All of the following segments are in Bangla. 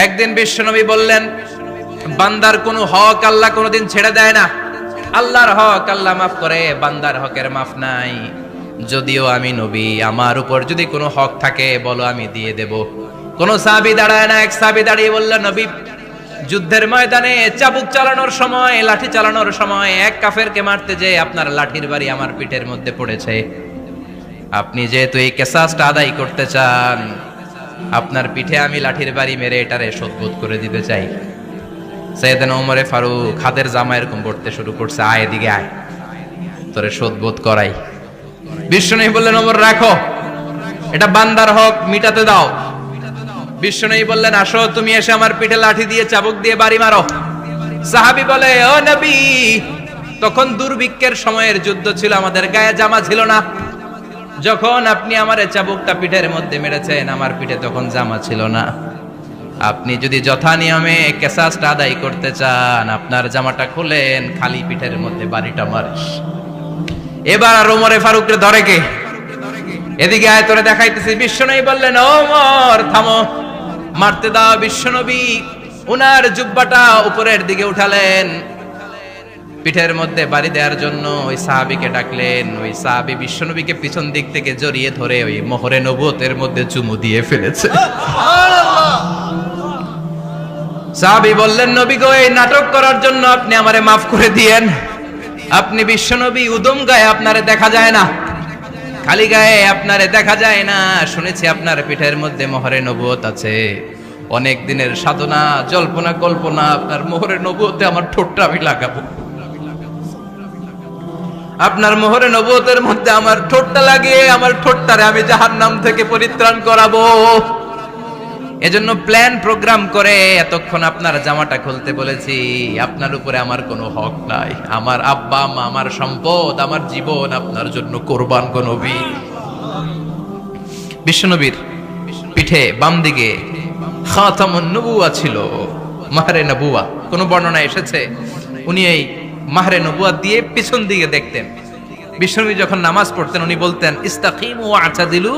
একদিন বিশ্বনবী বললেন, বান্দার কোনো হক আল্লাহ কোনোদিন ছেড়ে দেয় না। আল্লাহর হক আল্লাহ মাফ করে, বান্দার হকের মাফ নাই। যদিও আমি নবী, আমার উপর যদি কোনো হক থাকে বলো, আমি দিয়ে দেব। কোন সাহাবী দাঁড়ায় না। এক সাহাবী দাঁড়িয়ে বলল, নবী, যুদ্ধের ময়দানে চাবুক চালানোর সময়, লাঠি চালানোর সময় এক কাফেরকে মারতে যে আপনার লাঠির বাড়ি আমার পিঠের মধ্যে পড়েছে। আপনি যেহেতু এই কেসাসটা আদায় করতে চান, আপনার পিঠে আমি লাঠির বাড়ি মেরে এটারে শোধবোধ করে দিতে চাই। সাইয়েদনা ওমরে ফারুক হাতের জামা এরকম পড়তে শুরু করছে, আয় এদিকে আয়, তোরে শোধবোধ করাই। বিশ্বনবী বললেন, ওমর রাখো, এটা বান্দার হক, মিটাতে দাও। বিশ্বনবী বললেন, আসো, তুমি এসে আমার পিঠে লাঠি দিয়ে চাবুক দিয়ে বাড়ি মারো। সাহাবী বলে, ও নবী, তখন দুর্ভিক্ষের সময়ের যুদ্ধ ছিল, আমাদের গায়ে জামা ছিল না। যখন আপনি আমার চাবুকটা পিঠের মধ্যে মেরেছেন, আমার পিঠে তখন জামা ছিল না। আপনি যদি যথা নিয়মে কেসাসটা আদায় করতে চান, আপনার জামাটা খুলেন, খালি পিঠের মধ্যে বাড়িটা মারিস। এবার আর ওমরে ফারুককে ধরে কে? এদিকে আয়, তোরে দেখাইতেছি। বিশ্বনবী বললেন, ওমর থামো, মারতে দাও। বিশ্বনবী উনার জুব্বাটা উপরের দিকে উঠালেন, পিঠের মধ্যে বাড়ি দেওয়ার জন্য ওই সাহাবীকে ডাকলেন। ওই সাহাবী বিশ্বনবীকে পিছন দিক থেকে জড়িয়ে ধরে ওই মোহরে নবুয়তের মধ্যে চুমু দিয়ে ফেলেছে। সাহাবী বললেন, নবী গো, এই নাটক করার জন্য আপনি আমারে মাফ করে দিয়েন। আপনি বিশ্বনবী, উদম গায়ে আপনারে দেখা যায় না, খালি গায়ে আপনারে দেখা যায় না। শুনেছি আপনার পিঠের মধ্যে মোহরে নবুয়ত আছে। অনেক দিনের সাধনা, জল্পনা কল্পনা, আপনার মোহরে নবুয়তে আমার ঠোঁটটা আমি লাগাবো। আপনার মোহরে নবুয়তের মধ্যে আমার ঠোঁটটা লাগিয়ে আমার ঠোঁটটারে আমি জাহান্নাম থেকে পরিত্রাণ করাবো। এজন্য প্ল্যান প্রোগ্রাম করে এতক্ষণ আপনার জামাটা খুলতে বলেছি। আপনার উপরে আমার কোনো হক নাই। আমার আব্বা মা, আমার সম্পদ, আমার জীবন আপনার জন্য কোরবান গো নবী। বিশ্বনবীর পিঠে বাম দিকে খাতামুন নবুওয়া ছিল, মাহরে নবুওয়া। কোন বর্ণনা এসেছে উনি এই মাহরে নবুওয়া দিয়ে পিছন দিকে দেখতেন। বিশ্বনবী যখন নামাজ পড়তেন উনি বলতেন, ইস্তাকিমু ওয়া'তাদিলু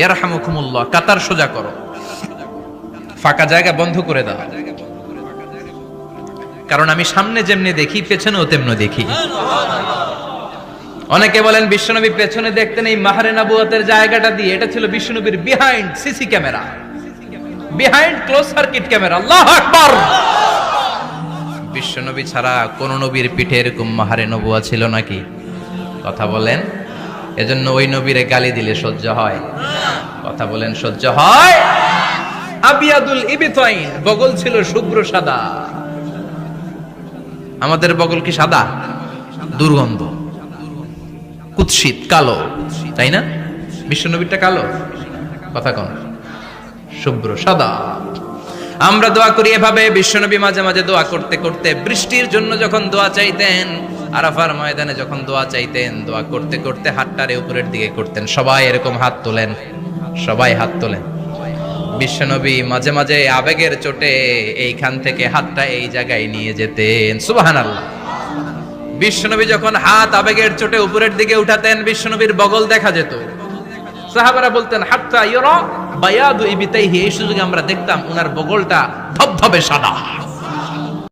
ইয়ারহামুকুমুল্লাহ, কাতার সোজা করো, ফাঁকা জায়গা বন্ধ করে দাও, কারণ আমি সামনে যেমনি দেখি পেছনেও তেমনি দেখি। অনেকে বলেন বিশ্বনবী পেছনে দেখতেন এই মাহরে নবুয়তের জায়গাটা দিয়ে। এটা ছিল বিশ্বনবীর behind CC camera, behind close circuit camera. আল্লাহু আকবার। বিশ্বনবী ছাড়া কোন নবীর পিঠে এরকম মাহরে নবুয়া ছিল নাকি? কথা বলেন। এজন্য ওই নবীরে গালি দিলে সহ্য হয়? কথা বলেন, সহ্য হয়? আবিয়াদুল ইবতাইন, বগল ছিল শুভ্র সাদা। আমাদের বগল কি সাদা? দুর্গন্ধ, কুৎসিত, কালো, তাই না? বিশ্বনবীরটা কালো? কথা কোন? শুভ্র সাদা। আমরা দোয়া করি এভাবে। বিশ্বনবী মাঝে মাঝে দোয়া করতে করতে, বৃষ্টির জন্য যখন দোয়া চাইতেন, আরাফার ময়দানে যখন দোয়া চাইতেন, দোয়া করতে করতে হাতটারে উপরের দিকে করতেন। সবাই এরকম হাত তোলেন, সবাই হাত তোলেন। বিশ্বনবী মাঝে মাঝে আবেগের চোটে এইখান থেকে হাতটা এই জায়গায় নিয়ে যেতেন। সুবহানাল্লাহ। বিশ্বনবী যখন হাত আবেগের চোটে উপরের দিকে উঠাতেন, বিশ্বনবীর বগল দেখা যেত। সাহাবারা বলতেন, হাত্তা ইউরা বায়াদু ইবতাইহি, এই সুযোগে আমরা দেখতাম উনার বগলটা ধবধবে সাদা।